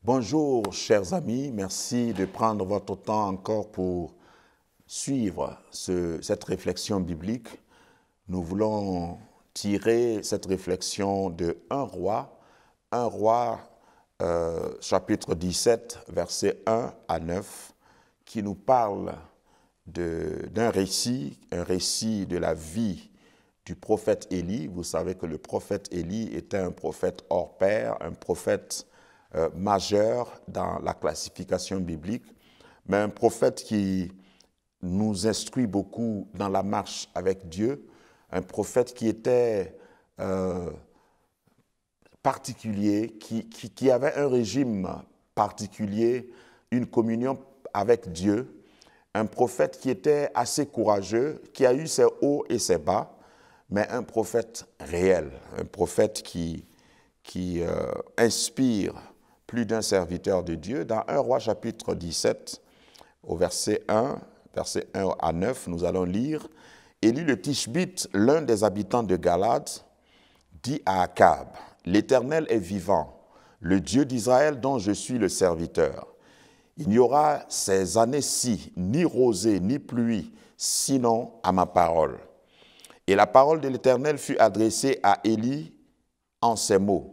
Bonjour chers amis, merci de prendre votre temps encore pour suivre cette réflexion biblique. Nous voulons tirer cette réflexion de 1 Roi chapitre 17, versets 1 à 9, qui nous parle d'un récit, un récit de la vie du prophète Élie. Vous savez que le prophète Élie était un prophète hors pair, un prophète majeur dans la classification biblique, mais un prophète qui nous instruit beaucoup dans la marche avec Dieu, un prophète qui était particulier, qui avait un régime particulier, une communion avec Dieu, un prophète qui était assez courageux, qui a eu ses hauts et ses bas, mais un prophète réel, un prophète qui inspire plus d'un serviteur de Dieu. Dans 1 Roi chapitre 17, au verset 1 à 9, nous allons lire « Élie le Tishbite, l'un des habitants de Galade, dit à Akab, « L'Éternel est vivant, le Dieu d'Israël dont je suis le serviteur. Il n'y aura ces années-ci ni rosée ni pluie, sinon à ma parole. » Et la parole de l'Éternel fut adressée à Élie en ces mots.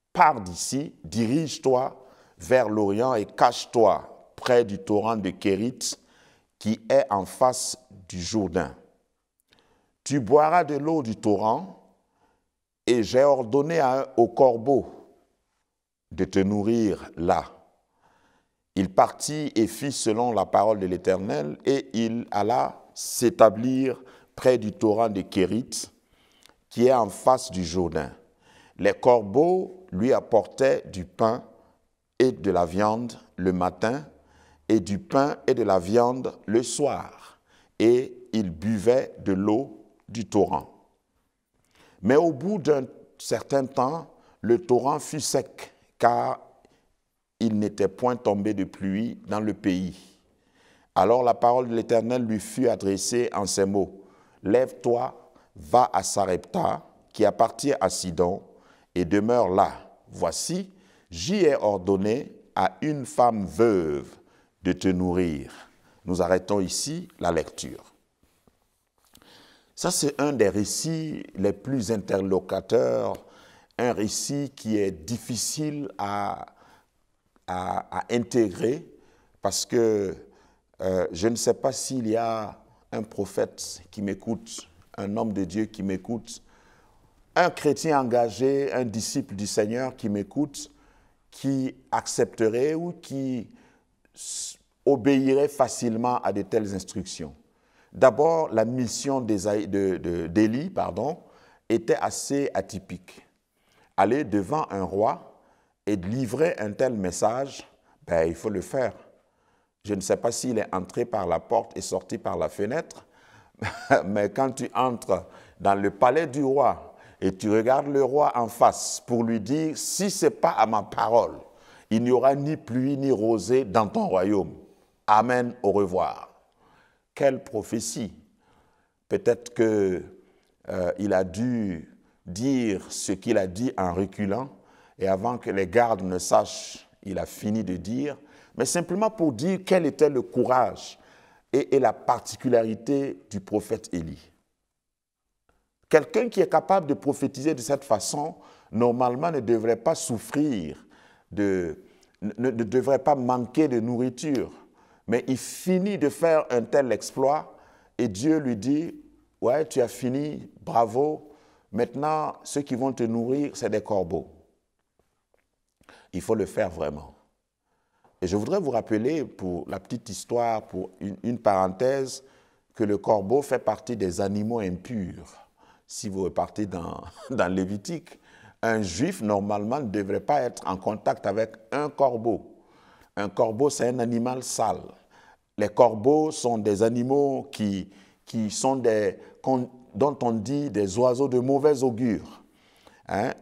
« Pars d'ici, dirige-toi vers l'Orient et cache-toi près du torrent de Kérit qui est en face du Jourdain. Tu boiras de l'eau du torrent et j'ai ordonné au corbeau de te nourrir là. » Il partit et fit selon la parole de l'Éternel et il alla s'établir près du torrent de Kérit qui est en face du Jourdain. Les corbeaux lui apportaient du pain et de la viande le matin et du pain et de la viande le soir, et il buvait de l'eau du torrent. Mais au bout d'un certain temps, le torrent fut sec, car il n'était point tombé de pluie dans le pays. Alors la parole de l'Éternel lui fut adressée en ces mots. « Lève-toi, va à Sarepta, qui appartient à Sidon, et demeure là. Voici, j'y ai ordonné à une femme veuve de te nourrir. » Nous arrêtons ici la lecture. Ça, c'est un des récits les plus interlocuteurs, un récit qui est difficile à intégrer parce que je ne sais pas s'il y a un prophète qui m'écoute, un homme de Dieu qui m'écoute, un chrétien engagé, un disciple du Seigneur qui m'écoute, qui accepterait ou qui obéirait facilement à de telles instructions. D'abord, la mission d'Élie était assez atypique. Aller devant un roi et livrer un tel message, il faut le faire. Je ne sais pas s'il est entré par la porte et sorti par la fenêtre, mais quand tu entres dans le palais du roi et tu regardes le roi en face pour lui dire « Si ce n'est pas à ma parole, il n'y aura ni pluie ni rosée dans ton royaume. Amen, au revoir. » Quelle prophétie! Peut-être qu'il a dû dire ce qu'il a dit en reculant, et avant que les gardes ne sachent, il a fini de dire, mais simplement pour dire quel était le courage et la particularité du prophète Élie. Quelqu'un qui est capable de prophétiser de cette façon, normalement ne devrait pas souffrir, ne devrait pas manquer de nourriture. Mais il finit de faire un tel exploit et Dieu lui dit, « Ouais, tu as fini, bravo, maintenant ceux qui vont te nourrir, c'est des corbeaux. » Il faut le faire vraiment. Et je voudrais vous rappeler, pour la petite histoire, pour une parenthèse, que le corbeau fait partie des animaux impurs. Si vous repartez dans Lévitique, un juif, normalement, ne devrait pas être en contact avec un corbeau. Un corbeau, c'est un animal sale. Les corbeaux sont des animaux dont on dit des oiseaux de mauvais augure. Hein?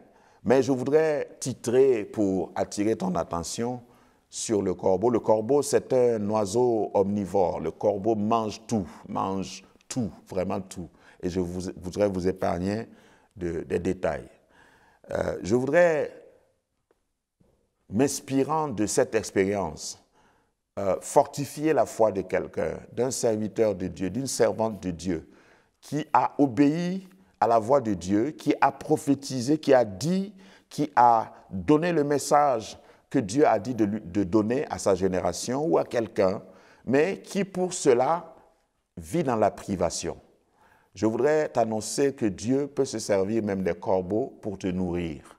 Mais je voudrais titrer pour attirer ton attention sur le corbeau. Le corbeau, c'est un oiseau omnivore. Le corbeau mange tout, vraiment tout. Et je voudrais vous épargner des détails. Je voudrais m'inspirant de cette expérience, fortifier la foi de quelqu'un, d'un serviteur de Dieu, d'une servante de Dieu, qui a obéi à la voix de Dieu, qui a prophétisé, qui a dit, qui a donné le message que Dieu a dit de donner à sa génération ou à quelqu'un, mais qui pour cela vit dans la privation. Je voudrais t'annoncer que Dieu peut se servir même des corbeaux pour te nourrir.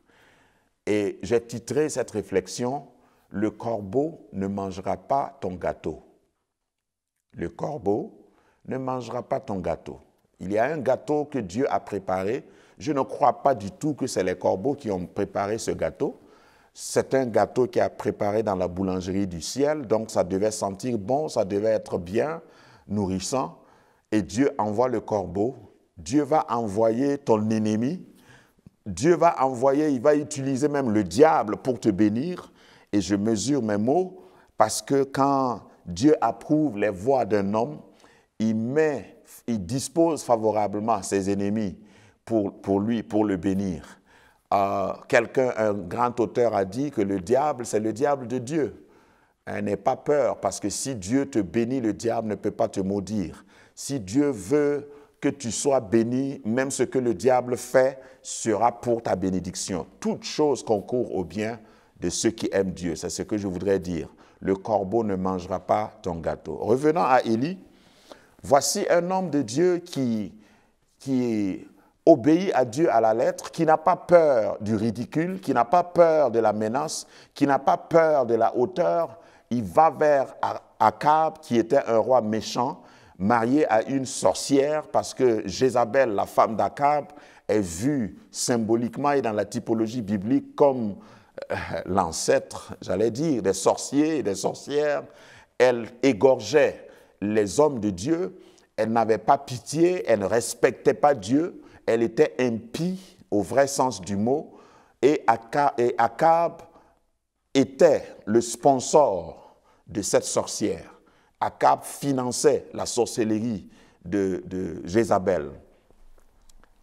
Et j'ai titré cette réflexion « Le corbeau ne mangera pas ton gâteau ». Le corbeau ne mangera pas ton gâteau. Il y a un gâteau que Dieu a préparé. Je ne crois pas du tout que c'est les corbeaux qui ont préparé ce gâteau. C'est un gâteau qui est préparé dans la boulangerie du ciel, donc ça devait sentir bon, ça devait être bien, nourrissant. Et Dieu envoie le corbeau. Dieu va envoyer ton ennemi. Dieu va envoyer, il va utiliser même le diable pour te bénir. Et je mesure mes mots parce que quand Dieu approuve les voies d'un homme, il dispose favorablement ses ennemis pour lui, pour le bénir. Un grand auteur a dit que le diable, c'est le diable de Dieu. N'aie pas peur, parce que si Dieu te bénit, le diable ne peut pas te maudire. Si Dieu veut que tu sois béni, même ce que le diable fait sera pour ta bénédiction. Toute chose concourt au bien de ceux qui aiment Dieu. C'est ce que je voudrais dire. Le corbeau ne mangera pas ton gâteau. Revenons à Élie. Voici un homme de Dieu qui obéit à Dieu à la lettre, qui n'a pas peur du ridicule, qui n'a pas peur de la menace, qui n'a pas peur de la hauteur. Il va vers Akab, qui était un roi méchant, marié à une sorcière, parce que Jézabel, la femme d'Akab, est vue symboliquement et dans la typologie biblique comme l'ancêtre, j'allais dire, des sorciers et des sorcières. Elle égorgeait les hommes de Dieu, elle n'avait pas pitié, elle ne respectait pas Dieu, elle était impie au vrai sens du mot, et Akab était le sponsor de cette sorcière. Akab finançait la sorcellerie de Jézabel.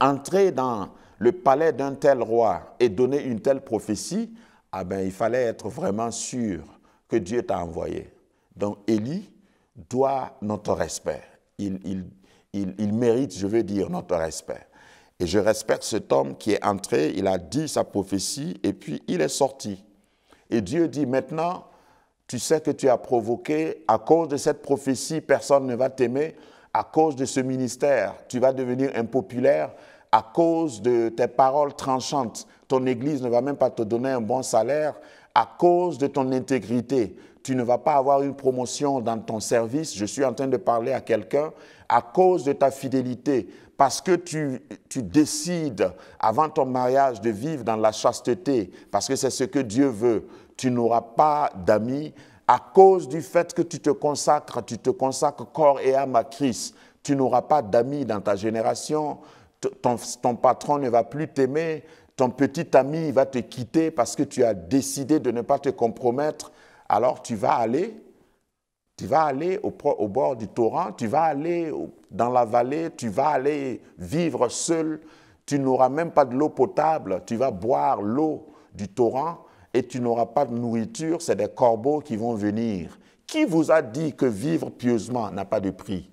Entrer dans le palais d'un tel roi et donner une telle prophétie, il fallait être vraiment sûr que Dieu t'a envoyé. Donc Élie doit notre respect. Il mérite, je veux dire, notre respect. Et je respecte cet homme qui est entré, il a dit sa prophétie et puis il est sorti. Et Dieu dit maintenant, tu sais que tu as provoqué, à cause de cette prophétie, personne ne va t'aimer, à cause de ce ministère, tu vas devenir impopulaire, à cause de tes paroles tranchantes, ton église ne va même pas te donner un bon salaire, à cause de ton intégrité, tu ne vas pas avoir une promotion dans ton service, je suis en train de parler à quelqu'un, à cause de ta fidélité, parce que tu décides avant ton mariage de vivre dans la chasteté, parce que c'est ce que Dieu veut, tu n'auras pas d'amis, à cause du fait que tu te consacres corps et âme à Christ, tu n'auras pas d'amis dans ta génération, ton patron ne va plus t'aimer, ton petit ami va te quitter parce que tu as décidé de ne pas te compromettre, alors tu vas aller au bord du torrent, tu vas aller dans la vallée, tu vas aller vivre seul, tu n'auras même pas de l'eau potable, tu vas boire l'eau du torrent et tu n'auras pas de nourriture, c'est des corbeaux qui vont venir. Qui vous a dit que vivre pieusement n'a pas de prix?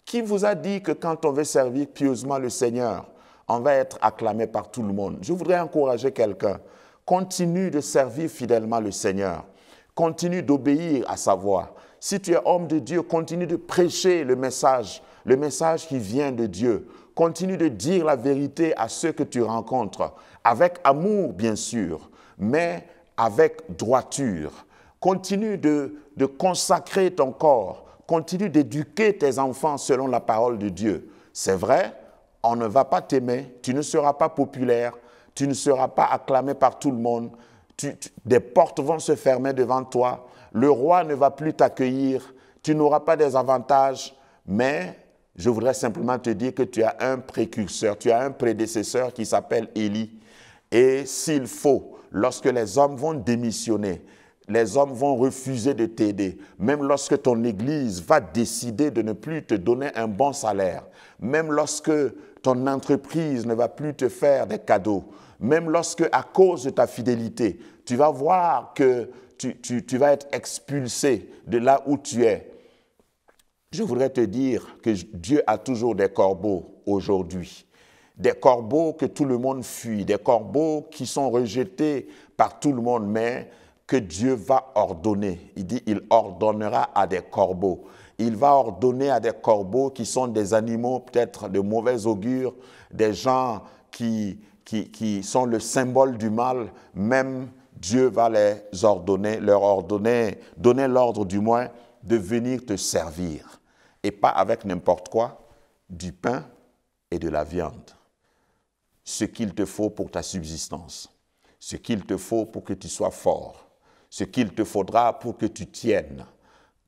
Qui vous a dit que quand on veut servir pieusement le Seigneur, on va être acclamé par tout le monde? Je voudrais encourager quelqu'un. Continue de servir fidèlement le Seigneur. Continue d'obéir à sa voix. Si tu es homme de Dieu, continue de prêcher le message qui vient de Dieu. Continue de dire la vérité à ceux que tu rencontres, avec amour bien sûr, mais avec droiture. Continue de consacrer ton corps. Continue d'éduquer tes enfants selon la parole de Dieu. C'est vrai, on ne va pas t'aimer, tu ne seras pas populaire, tu ne seras pas acclamé par tout le monde, des portes vont se fermer devant toi, le roi ne va plus t'accueillir, tu n'auras pas des avantages, mais je voudrais simplement te dire que tu as un précurseur, tu as un prédécesseur qui s'appelle Élie. Et s'il faut, lorsque les hommes vont démissionner, les hommes vont refuser de t'aider, même lorsque ton église va décider de ne plus te donner un bon salaire, même lorsque ton entreprise ne va plus te faire des cadeaux, même lorsque, à cause de ta fidélité, tu vas voir que tu vas être expulsé de là où tu es, je voudrais te dire que Dieu a toujours des corbeaux aujourd'hui. Des corbeaux que tout le monde fuit, des corbeaux qui sont rejetés par tout le monde, mais que Dieu va ordonner. Il dit, il ordonnera à des corbeaux. Il va ordonner à des corbeaux qui sont des animaux peut-être de mauvais augure, des gens qui sont le symbole du mal. Même Dieu va les ordonner, donner l'ordre du moins de venir te servir. Et pas avec n'importe quoi, du pain et de la viande. Ce qu'il te faut pour ta subsistance, ce qu'il te faut pour que tu sois fort, ce qu'il te faudra pour que tu tiennes.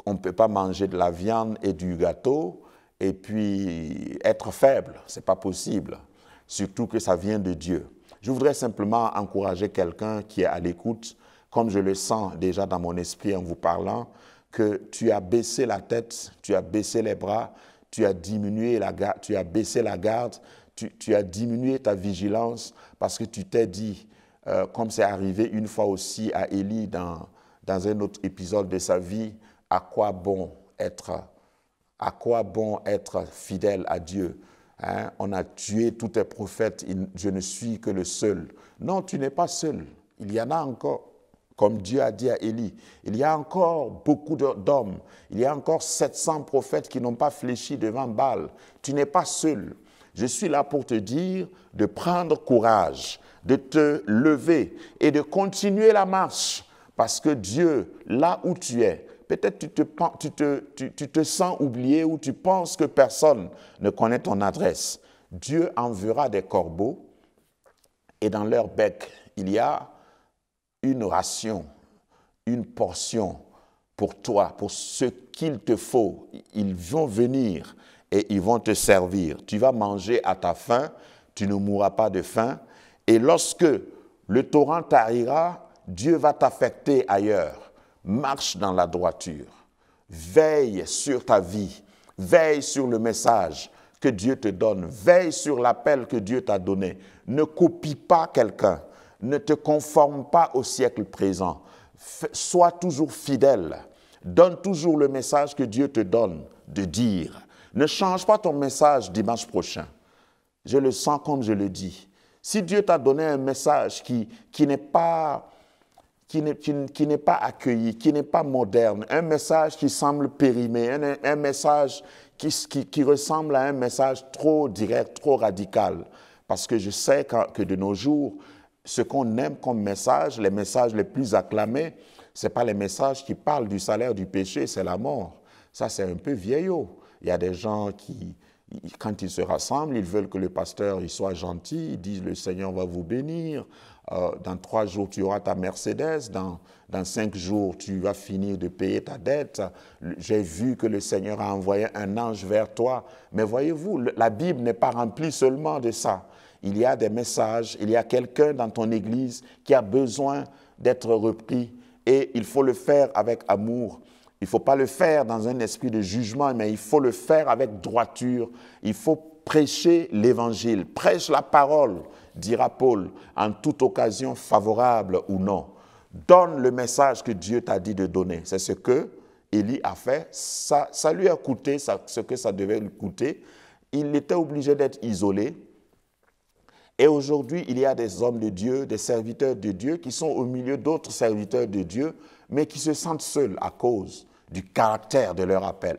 On ne peut pas manger de la viande et du gâteau et puis être faible, ce n'est pas possible, surtout que ça vient de Dieu. Je voudrais simplement encourager quelqu'un qui est à l'écoute, comme je le sens déjà dans mon esprit en vous parlant, que tu as baissé la tête, tu as baissé les bras, tu as diminué la garde, tu as baissé la garde, tu as diminué ta vigilance parce que tu t'es dit, comme c'est arrivé une fois aussi à Élie dans un autre épisode de sa vie, à quoi bon être fidèle à Dieu? Hein? On a tué tous tes prophètes, je ne suis que le seul. Non, tu n'es pas seul, il y en a encore. Comme Dieu a dit à Élie, il y a encore beaucoup d'hommes, il y a encore 700 prophètes qui n'ont pas fléchi devant Baal. Tu n'es pas seul. Je suis là pour te dire de prendre courage, de te lever et de continuer la marche. Parce que Dieu, là où tu es, peut-être tu te sens oublié ou tu penses que personne ne connaît ton adresse. Dieu enverra des corbeaux et dans leur bec, il y a une ration, une portion pour toi, pour ce qu'il te faut. Ils vont venir et ils vont te servir. Tu vas manger à ta faim, tu ne mourras pas de faim. Et lorsque le torrent t'arrivera, Dieu va t'affecter ailleurs. Marche dans la droiture. Veille sur ta vie. Veille sur le message que Dieu te donne. Veille sur l'appel que Dieu t'a donné. Ne copie pas quelqu'un. Ne te conforme pas au siècle présent. Sois toujours fidèle. Donne toujours le message que Dieu te donne de dire. Ne change pas ton message dimanche prochain. Je le sens comme je le dis. Si Dieu t'a donné un message qui n'est pas accueilli, qui n'est pas moderne, un message qui semble périmé, un message qui ressemble à un message trop direct, trop radical, parce que je sais que de nos jours, ce qu'on aime comme message, les messages les plus acclamés, ce n'est pas les messages qui parlent du salaire du péché, c'est la mort. Ça, c'est un peu vieillot. Il y a des gens qui, quand ils se rassemblent, ils veulent que le pasteur il soit gentil, ils disent « le Seigneur va vous bénir ». Dans 3 jours, tu auras ta Mercedes. Dans 5 jours, tu vas finir de payer ta dette. J'ai vu que le Seigneur a envoyé un ange vers toi. Mais voyez-vous, la Bible n'est pas remplie seulement de ça. Il y a des messages, il y a quelqu'un dans ton église qui a besoin d'être repris. Et il faut le faire avec amour. Il ne faut pas le faire dans un esprit de jugement, mais il faut le faire avec droiture. Il faut prêcher l'évangile. Prêche la parole, dira Paul, en toute occasion favorable ou non. Donne le message que Dieu t'a dit de donner. C'est ce que Élie a fait. Ça lui a coûté ce que ça devait lui coûter. Il était obligé d'être isolé. Et aujourd'hui, il y a des hommes de Dieu, des serviteurs de Dieu qui sont au milieu d'autres serviteurs de Dieu, mais qui se sentent seuls à cause du caractère de leur appel,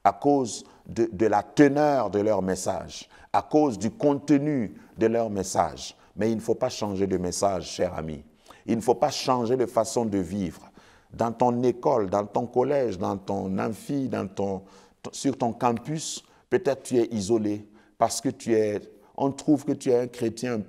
à cause de la teneur de leur message, à cause du contenu de leur message. Mais il ne faut pas changer de message, cher ami. Il ne faut pas changer de façon de vivre. Dans ton école, dans ton collège, dans ton amphi, sur ton campus, peut-être tu es isolé parce que on trouve que tu es un chrétien un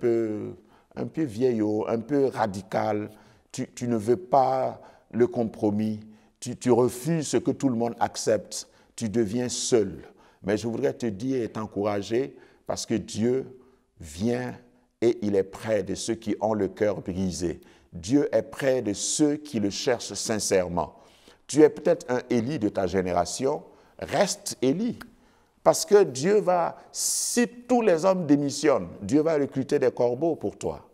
peu vieillot, un peu radical. Tu ne veux pas le compromis. Tu refuses ce que tout le monde accepte. Tu deviens seul. Mais je voudrais te dire et t'encourager parce que Dieu vient et il est près de ceux qui ont le cœur brisé. Dieu est près de ceux qui le cherchent sincèrement. Tu es peut-être un Élie de ta génération. Reste Élie. Parce que Dieu va, si tous les hommes démissionnent, Dieu va recruter des corbeaux pour toi.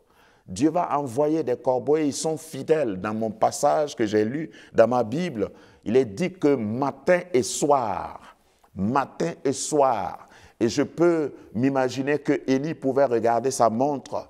Dieu va envoyer des corbeaux et ils sont fidèles. Dans mon passage que j'ai lu dans ma Bible, il est dit que matin et soir, et je peux m'imaginer que Élie pouvait regarder sa montre,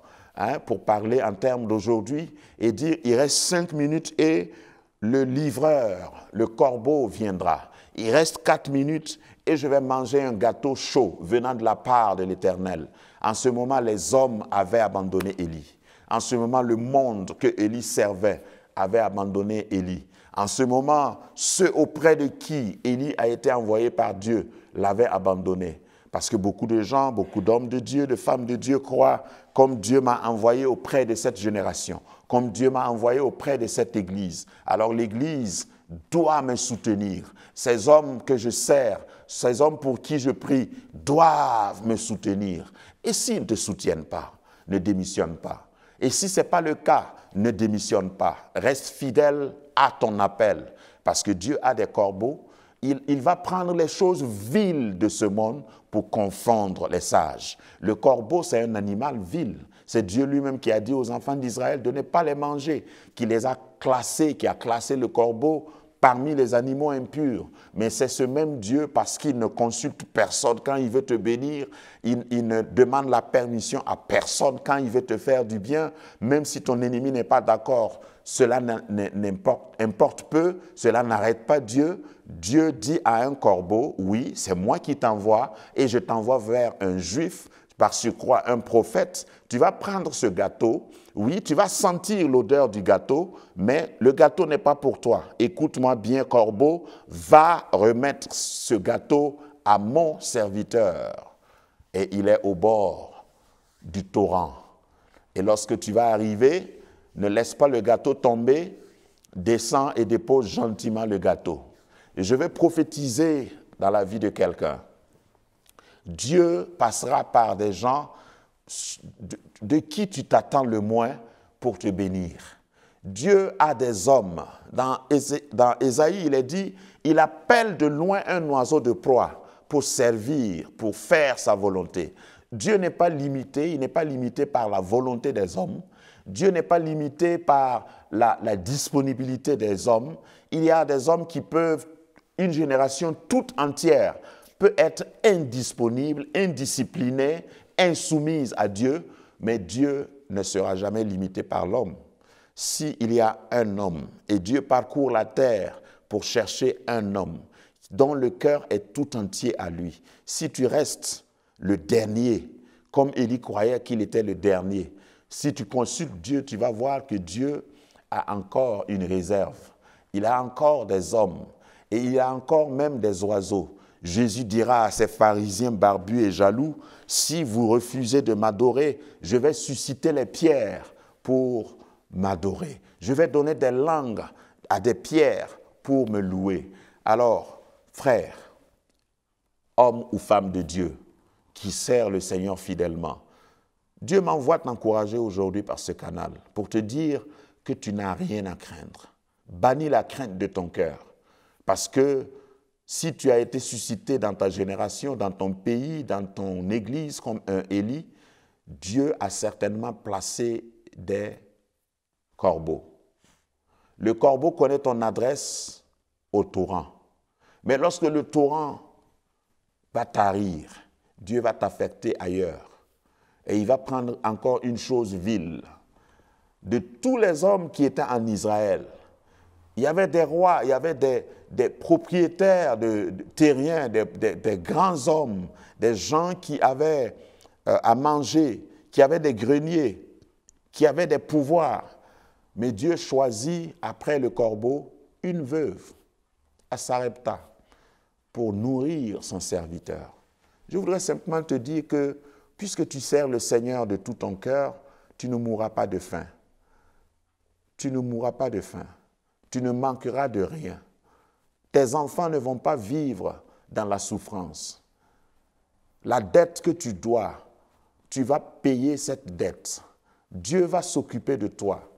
pour parler en termes d'aujourd'hui, et dire, il reste 5 minutes et le livreur, le corbeau viendra. Il reste 4 minutes et je vais manger un gâteau chaud venant de la part de l'Éternel. En ce moment, les hommes avaient abandonné Élie. En ce moment, le monde que Élie servait avait abandonné Élie. En ce moment, ceux auprès de qui Élie a été envoyé par Dieu l'avaient abandonné. Parce que beaucoup de gens, beaucoup d'hommes de Dieu, de femmes de Dieu croient comme Dieu m'a envoyé auprès de cette génération, comme Dieu m'a envoyé auprès de cette église. Alors l'église doit me soutenir. Ces hommes que je sers, ces hommes pour qui je prie, doivent me soutenir. Et s'ils ne te soutiennent pas, ne démissionne pas. Et si ce n'est pas le cas, ne démissionne pas. Reste fidèle à ton appel. Parce que Dieu a des corbeaux. Il va prendre les choses viles de ce monde pour confondre les sages. Le corbeau, c'est un animal vil. C'est Dieu lui-même qui a dit aux enfants d'Israël de ne pas les manger, qui les a classés, qui a classé le corbeau parmi les animaux impurs. Mais c'est ce même Dieu, parce qu'il ne consulte personne quand il veut te bénir, il ne demande la permission à personne quand il veut te faire du bien, même si ton ennemi n'est pas d'accord. Cela importe peu, cela n'arrête pas Dieu. Dieu dit à un corbeau, oui, c'est moi qui t'envoie et je t'envoie vers un juif, par surcroît un prophète. Tu vas prendre ce gâteau, oui, tu vas sentir l'odeur du gâteau, mais le gâteau n'est pas pour toi. Écoute-moi bien, corbeau, va remettre ce gâteau à mon serviteur. Et il est au bord du torrent. Et lorsque tu vas arriver, ne laisse pas le gâteau tomber, descends et dépose gentiment le gâteau. Et je vais prophétiser dans la vie de quelqu'un. Dieu passera par des gens de qui tu t'attends le moins pour te bénir. Dieu a des hommes. Dans Ésaïe, il est dit, il appelle de loin un oiseau de proie pour servir, pour faire sa volonté. Dieu n'est pas limité, il n'est pas limité par la volonté des hommes. Dieu n'est pas limité par la disponibilité des hommes. Il y a des hommes qui peuvent, une génération toute entière, peut être indisponible, indisciplinée, insoumise à Dieu, mais Dieu ne sera jamais limité par l'homme. S'il y a un homme, et Dieu parcourt la terre pour chercher un homme dont le cœur est tout entier à lui, si tu restes le dernier, comme Élie croyait qu'il était le dernier, si tu consultes Dieu, tu vas voir que Dieu a encore une réserve. Il a encore des hommes et il a encore même des oiseaux. Jésus dira à ces pharisiens barbus et jaloux, « Si vous refusez de m'adorer, je vais susciter les pierres pour m'adorer. Je vais donner des langues à des pierres pour me louer. » Alors, frères, hommes ou femmes de Dieu qui sert le Seigneur fidèlement, Dieu m'envoie t'encourager aujourd'hui par ce canal pour te dire que tu n'as rien à craindre. Bannis la crainte de ton cœur parce que si tu as été suscité dans ta génération, dans ton pays, dans ton église comme un Élie, Dieu a certainement placé des corbeaux. Le corbeau connaît ton adresse au torrent. Mais lorsque le torrent va tarir, Dieu va t'affecter ailleurs. Et il va prendre encore une chose vile. De tous les hommes qui étaient en Israël, il y avait des rois, il y avait des propriétaires de terriens, des grands hommes, des gens qui avaient à manger, qui avaient des greniers, qui avaient des pouvoirs. Mais Dieu choisit, après le corbeau, une veuve, à Sarepta, pour nourrir son serviteur. Je voudrais simplement te dire que, puisque tu sers le Seigneur de tout ton cœur, tu ne mourras pas de faim. Tu ne mourras pas de faim. Tu ne manqueras de rien. Tes enfants ne vont pas vivre dans la souffrance. La dette que tu dois, tu vas payer cette dette. Dieu va s'occuper de toi.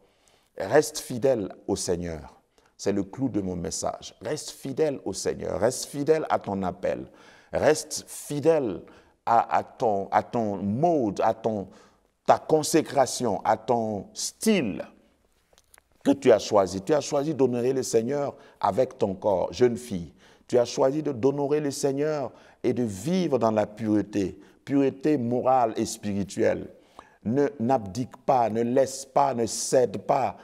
Reste fidèle au Seigneur. C'est le clou de mon message. Reste fidèle au Seigneur. Reste fidèle à ton appel. Reste fidèle à ton mode, ta consécration, à ton style que tu as choisi. Tu as choisi d'honorer le Seigneur avec ton corps, jeune fille. Tu as choisi d'honorer le Seigneur et de vivre dans la pureté, pureté morale et spirituelle. N'abdique pas, ne laisse pas, ne cède pas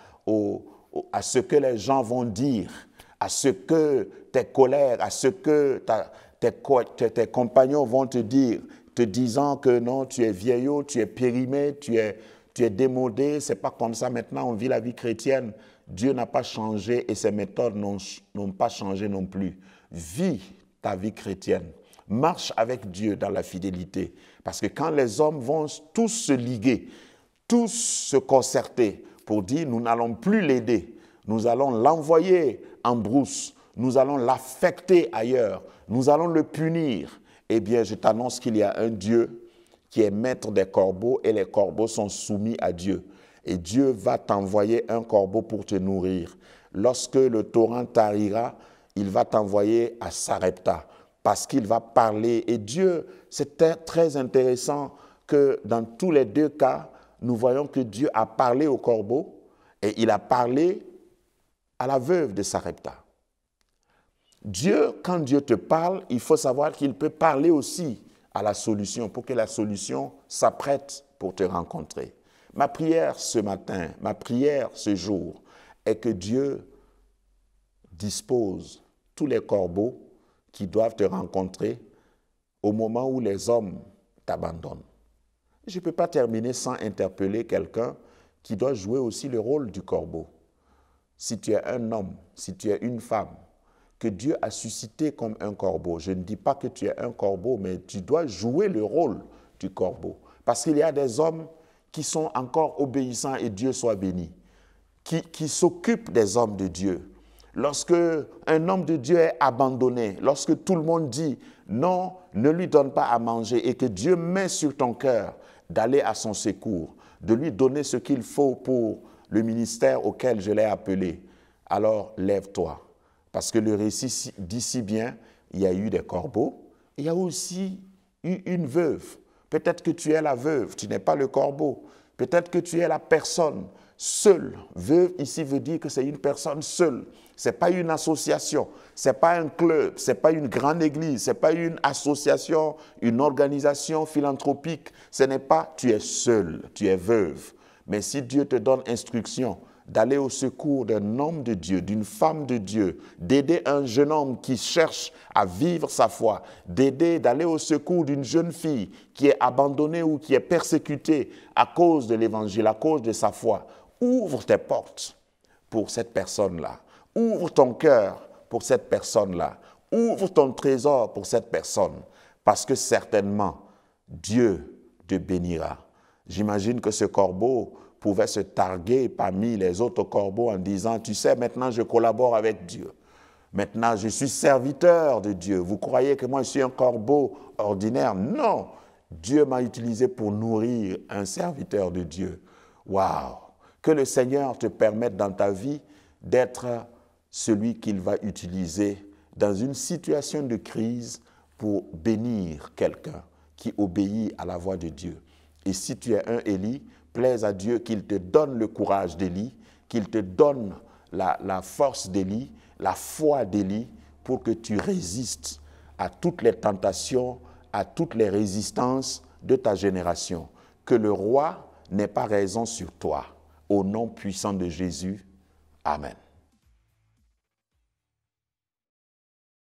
à ce que les gens vont dire, à ce que tes colères, à ce que tes compagnons vont te dire, te disant que non, tu es vieillot, tu es périmé, tu es démodé, c'est pas comme ça maintenant, on vit la vie chrétienne. Dieu n'a pas changé et ses méthodes n'ont pas changé non plus. Vis ta vie chrétienne. Marche avec Dieu dans la fidélité. Parce que quand les hommes vont tous se liguer, tous se concerter pour dire nous n'allons plus l'aider, nous allons l'envoyer en brousse, nous allons l'affecter ailleurs, nous allons le punir, eh bien je t'annonce qu'il y a un Dieu qui est maître des corbeaux et les corbeaux sont soumis à Dieu. Et Dieu va t'envoyer un corbeau pour te nourrir. Lorsque le torrent tarira, il va t'envoyer à Sarepta parce qu'il va parler. Et Dieu, c'est très intéressant que dans tous les deux cas, nous voyons que Dieu a parlé au corbeau et il a parlé à la veuve de Sarepta. Dieu, quand Dieu te parle, il faut savoir qu'il peut parler aussi à la solution pour que la solution s'apprête pour te rencontrer. Ma prière ce matin, ma prière ce jour est que Dieu dispose tous les corbeaux qui doivent te rencontrer au moment où les hommes t'abandonnent. Je ne peux pas terminer sans interpeller quelqu'un qui doit jouer aussi le rôle du corbeau. Si tu es un homme, si tu es une femme, que Dieu a suscité comme un corbeau, je ne dis pas que tu es un corbeau, mais tu dois jouer le rôle du corbeau. Parce qu'il y a des hommes qui sont encore obéissants et Dieu soit béni, qui s'occupent des hommes de Dieu. Lorsque un homme de Dieu est abandonné, lorsque tout le monde dit non, ne lui donne pas à manger et que Dieu met sur ton cœur d'aller à son secours, de lui donner ce qu'il faut pour le ministère auquel je l'ai appelé, alors lève-toi. Parce que le récit dit si bien, il y a eu des corbeaux, il y a aussi eu une veuve. Peut-être que tu es la veuve, tu n'es pas le corbeau. Peut-être que tu es la personne seule. Veuve ici veut dire que c'est une personne seule. Ce n'est pas une association, ce n'est pas un club, ce n'est pas une grande église, ce n'est pas une association, une organisation philanthropique. Ce n'est pas tu es seule, tu es veuve. Mais si Dieu te donne instruction d'aller au secours d'un homme de Dieu, d'une femme de Dieu, d'aider un jeune homme qui cherche à vivre sa foi, d'aller au secours d'une jeune fille qui est abandonnée ou qui est persécutée à cause de l'évangile, à cause de sa foi, ouvre tes portes pour cette personne-là. Ouvre ton cœur pour cette personne-là. Ouvre ton trésor pour cette personne. Parce que certainement, Dieu te bénira. J'imagine que ce corbeau pouvait se targuer parmi les autres corbeaux en disant « Tu sais, maintenant je collabore avec Dieu. Maintenant je suis serviteur de Dieu. Vous croyez que moi je suis un corbeau ordinaire? Non! Dieu m'a utilisé pour nourrir un serviteur de Dieu. Waouh! Que le Seigneur te permette dans ta vie d'être celui qu'il va utiliser dans une situation de crise pour bénir quelqu'un qui obéit à la voix de Dieu. Et si tu es un Élie, plaise à Dieu qu'il te donne le courage d'Élie, qu'il te donne la force d'Élie, la foi d'Élie, pour que tu résistes à toutes les tentations, à toutes les résistances de ta génération. Que le roi n'ait pas raison sur toi. Au nom puissant de Jésus, Amen.